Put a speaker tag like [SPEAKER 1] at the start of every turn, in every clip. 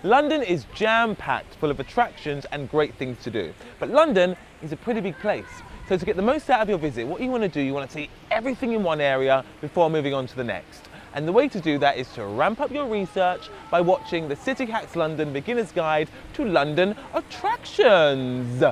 [SPEAKER 1] London is jam-packed full of attractions and great things to do. But London is a pretty big place. So to get the most out of your visit, what you want to do, you want to see everything in one area before moving on to the next. And the way to do that is to ramp up your research by watching the City Hacks London Beginner's Guide to London Attractions.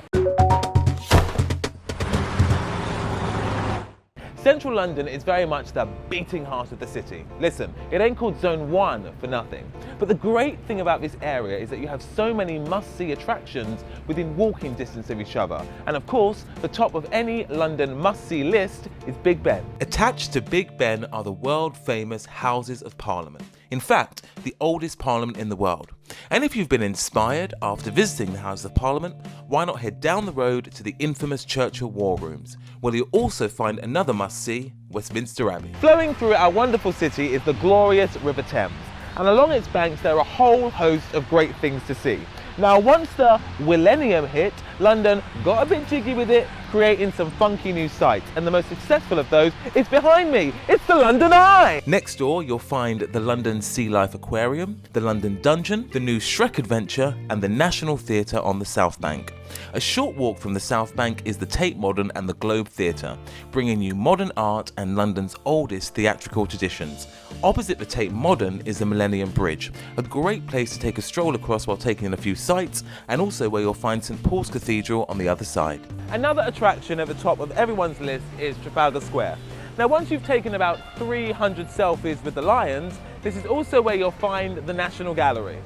[SPEAKER 1] Central London is very much the beating heart of the city. Listen, it ain't called Zone 1 for nothing. But the great thing about this area is that you have so many must-see attractions within walking distance of each other. And of course, the top of any London must-see list is Big Ben. Attached to Big Ben are the world-famous Houses of Parliament. In fact, the oldest parliament in the world. And if you've been inspired after visiting the Houses of Parliament, why not head down the road to the infamous Churchill War Rooms, where you'll also find another must-see, Westminster Abbey. Flowing through our wonderful city is the glorious River Thames, and along its banks there are a whole host of great things to see. Now, once the Millennium hit, London got a bit jiggy with it, creating some funky new sights, and the most successful of those is behind me. It's the London Eye! Next door, you'll find the London Sea Life Aquarium, the London Dungeon, the new Shrek Adventure, and the National Theatre on the South Bank. A short walk from the South Bank is the Tate Modern and the Globe Theatre, bringing you modern art and London's oldest theatrical traditions. Opposite the Tate Modern is the Millennium Bridge, a great place to take a stroll across while taking in a few sights, and also where you'll find St Paul's Cathedral on the other side. Another attraction at the top of everyone's list is Trafalgar Square. Now, once you've taken about 300 selfies with the lions, this is also where you'll find the National Gallery.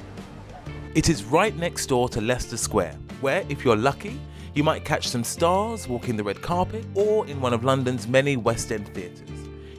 [SPEAKER 1] It is right next door to Leicester Square, where, if you're lucky, you might catch some stars walking the red carpet or in one of London's many West End theatres.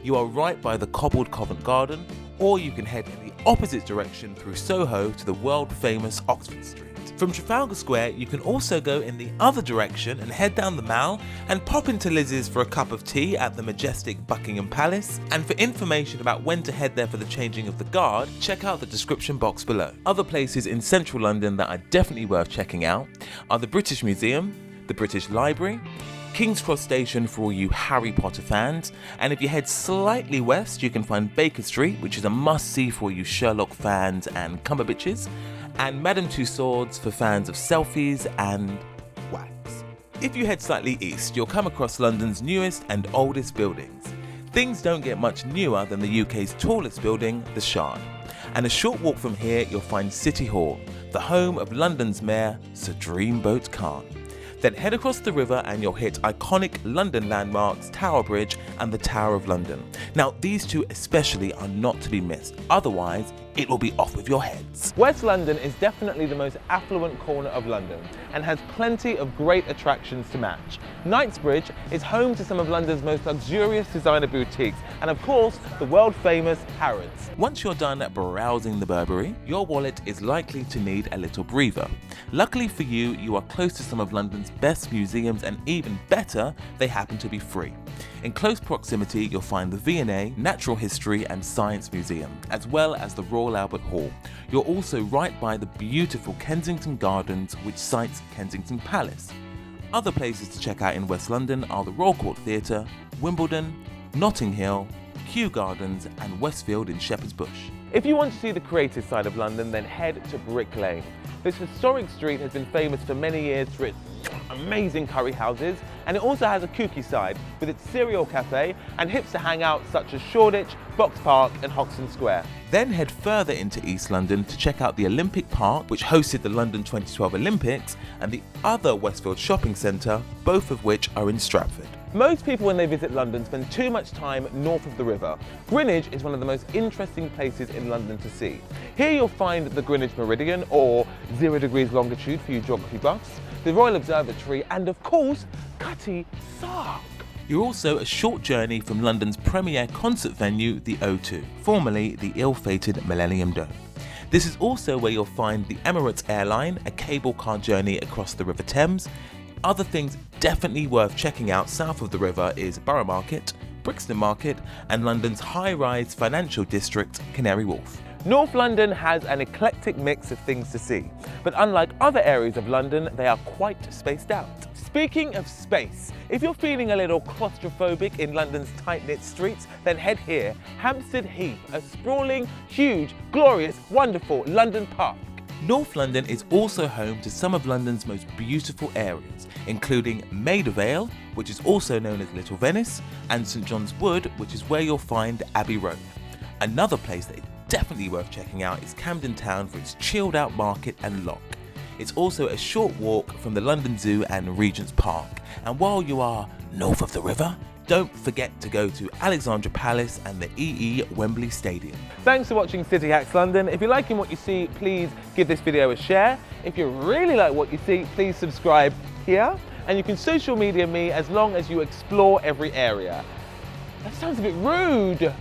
[SPEAKER 1] You are right by the cobbled Covent Garden, or you can head in the opposite direction through Soho to the world-famous Oxford Street. From Trafalgar Square, you can also go in the other direction and head down the Mall and pop into Liz's for a cup of tea at the majestic Buckingham Palace. And for information about when to head there for the changing of the guard, check out the description box below. Other places in central London that are definitely worth checking out are the British Museum, the British Library, King's Cross Station for all you Harry Potter fans, and if you head slightly west, you can find Baker Street, which is a must-see for all you Sherlock fans and Cumberbitches, and Madame Tussauds for fans of selfies and wax. If you head slightly east, you'll come across London's newest and oldest buildings. Things don't get much newer than the UK's tallest building, the Shard. And a short walk from here, you'll find City Hall, the home of London's Mayor, Sir Dreamboat Khan. Then head across the river and you'll hit iconic London landmarks Tower Bridge and the Tower of London. Now, these two especially are not to be missed, otherwise it will be off with your heads. West London is definitely the most affluent corner of London and has plenty of great attractions to match. Knightsbridge is home to some of London's most luxurious designer boutiques and of course the world famous Harrods. Once you're done browsing the Burberry, your wallet is likely to need a little breather. Luckily for you, you are close to some of London's best museums, and even better, they happen to be free. In close proximity, you'll find the V&A, Natural History and Science Museum, as well as the Royal Albert Hall. You're also right by the beautiful Kensington Gardens, which sites Kensington Palace. Other places to check out in West London are the Royal Court Theatre, Wimbledon, Notting Hill, Kew Gardens and Westfield in Shepherd's Bush. If you want to see the creative side of London, then head to Brick Lane. This historic street has been famous for many years for its amazing curry houses, and it also has a kooky side with its cereal cafe and hipster hangouts such as Shoreditch, Box Park and Hoxton Square. Then head further into East London to check out the Olympic Park, which hosted the London 2012 Olympics, and the other Westfield shopping centre, both of which are in Stratford. Most people when they visit London spend too much time north of the river. Greenwich is one of the most interesting places in London to see. Here you'll find the Greenwich Meridian, or 0 degrees longitude for you geography buffs, the Royal Observatory and of course, Cutty Sark. You're also a short journey from London's premier concert venue, the O2, formerly the ill-fated Millennium Dome. This is also where you'll find the Emirates airline, a cable car journey across the River Thames. Other things definitely worth checking out south of the river is Borough Market, Brixton Market and London's high-rise financial district, Canary Wharf. North London has an eclectic mix of things to see, but unlike other areas of London, they are quite spaced out. Speaking of space, if you're feeling a little claustrophobic in London's tight-knit streets, then head here, Hampstead Heath, a sprawling, huge, glorious, wonderful London park. North London is also home to some of London's most beautiful areas, including Maida Vale, which is also known as Little Venice, and St John's Wood, which is where you'll find Abbey Road. Another place that is definitely worth checking out is Camden Town for its chilled out market and lock. It's also a short walk from the London Zoo and Regent's Park. And while you are north of the river, don't forget to go to Alexandra Palace and the EE Wembley Stadium. Thanks for watching City Hacks London. If you're liking what you see, please give this video a share. If you really like what you see, please subscribe here. And you can social media me as long as you explore every area. That sounds a bit rude.